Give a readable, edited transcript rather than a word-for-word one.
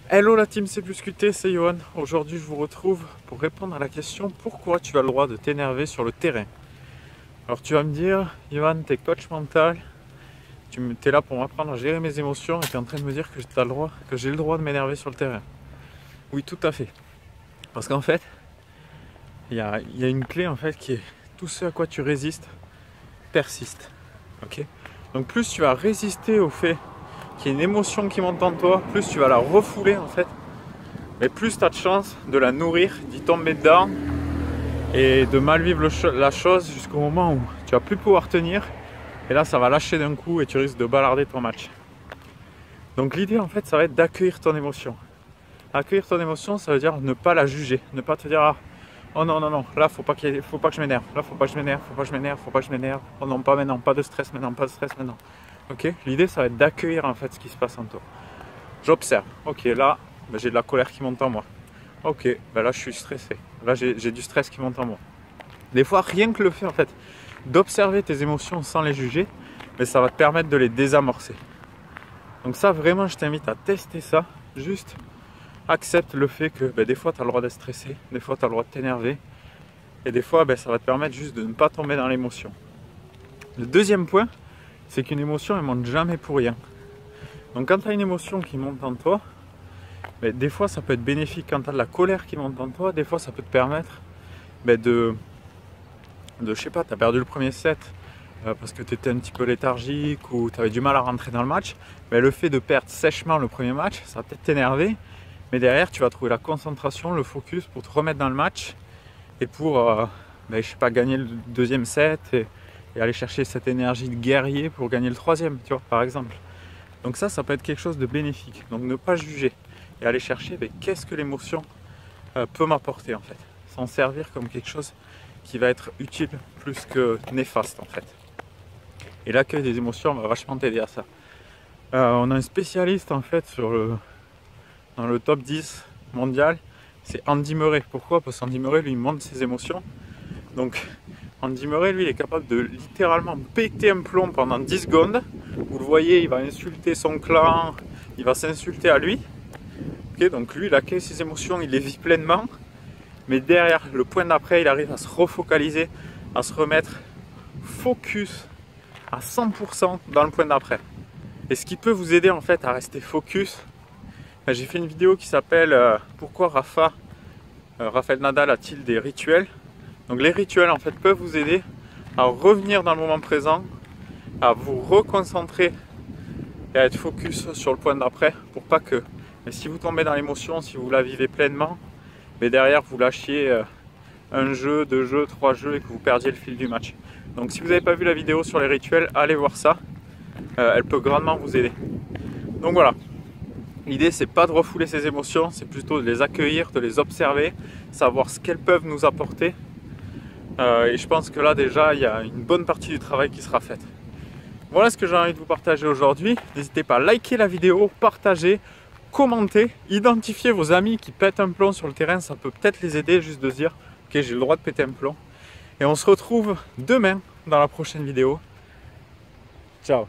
Hello la team C+QT, c'est Johan. Aujourd'hui je vous retrouve pour répondre à la question pourquoi tu as le droit de t'énerver sur le terrain. Alors tu vas me dire, Johan, t'es coach mental, tu es là pour m'apprendre à gérer mes émotions et tu es en train de me dire que j'ai le droit de m'énerver sur le terrain. Oui, tout à fait. Parce qu'en fait, il y a une clé en fait qui est tout ce à quoi tu résistes persiste. Ok. Donc plus tu vas résister au fait qu'il y ait une émotion qui monte en toi, plus tu vas la refouler en fait, mais plus tu as de chance de la nourrir, d'y tomber dedans et de mal vivre la chose jusqu'au moment où tu vas plus pouvoir tenir et là ça va lâcher d'un coup et tu risques de balarder ton match. Donc l'idée en fait ça va être d'accueillir ton émotion. Accueillir ton émotion, ça veut dire ne pas la juger, ne pas te dire ah, oh non non non, là faut pas que je m'énerve, là faut pas que je m'énerve, faut pas que je m'énerve, oh non pas maintenant, pas de stress maintenant, pas de stress maintenant. Ok, l'idée ça va être d'accueillir en fait ce qui se passe en toi. J'observe, ok là ben, j'ai de la colère qui monte en moi. Ok, ben là je suis stressé, là j'ai du stress qui monte en moi. Des fois rien que le fait en fait d'observer tes émotions sans les juger, mais ça va te permettre de les désamorcer. Donc ça vraiment je t'invite à tester ça, juste accepte le fait que ben, des fois tu as le droit d'être stressé, des fois tu as le droit de t'énerver, et des fois ben, ça va te permettre juste de ne pas tomber dans l'émotion. Le deuxième point, c'est qu'une émotion elle monte jamais pour rien. Donc quand tu as une émotion qui monte en toi, ben, des fois ça peut être bénéfique. Quand tu as de la colère qui monte en toi, des fois ça peut te permettre ben, je sais pas, tu as perdu le premier set parce que tu étais un petit peu léthargique ou tu avais du mal à rentrer dans le match, ben, le fait de perdre sèchement le premier match, ça va peut-être t'énerver, mais derrière tu vas trouver la concentration, le focus pour te remettre dans le match et pour ben, je sais pas, gagner le deuxième set et aller chercher cette énergie de guerrier pour gagner le troisième, tu vois, par exemple. Donc ça peut être quelque chose de bénéfique. Donc ne pas juger et aller chercher ben, qu'est-ce que l'émotion peut m'apporter en fait. S'en servir comme quelque chose qui va être utile plus que néfaste en fait. Et l'accueil des émotions va vachement t'aider à ça. On a un spécialiste en fait dans le top 10 mondial, c'est Andy Murray. Pourquoi? Parce qu'Andy Murray lui montre ses émotions. Donc Andy Murray lui il est capable de littéralement péter un plomb pendant 10 secondes. Vous le voyez, il va insulter son clan, il va s'insulter à lui. Okay, donc lui il accueille ses émotions, il les vit pleinement. Mais derrière le point d'après, il arrive à se refocaliser, à se remettre focus à 100% dans le point d'après. Et ce qui peut vous aider en fait à rester focus, j'ai fait une vidéo qui s'appelle pourquoi Rafael Nadal a-t-il des rituels. Donc les rituels en fait peuvent vous aider à revenir dans le moment présent, à vous reconcentrer et à être focus sur le point d'après pour pas que, mais si vous tombez dans l'émotion, si vous la vivez pleinement, mais derrière vous lâchiez un jeu, 2 jeux, 3 jeux et que vous perdiez le fil du match. Donc si vous n'avez pas vu la vidéo sur les rituels, allez voir ça, elle peut grandement vous aider. Donc voilà, l'idée c'est pas de refouler ses émotions, c'est plutôt de les accueillir, de les observer, savoir ce qu'elles peuvent nous apporter. Et je pense que là déjà il y a une bonne partie du travail qui sera faite. Voilà ce que j'ai envie de vous partager aujourd'hui. N'hésitez pas à liker la vidéo, partager, commenter, identifier vos amis qui pètent un plomb sur le terrain, ça peut peut-être les aider juste de se dire ok j'ai le droit de péter un plomb. Et on se retrouve demain dans la prochaine vidéo. Ciao.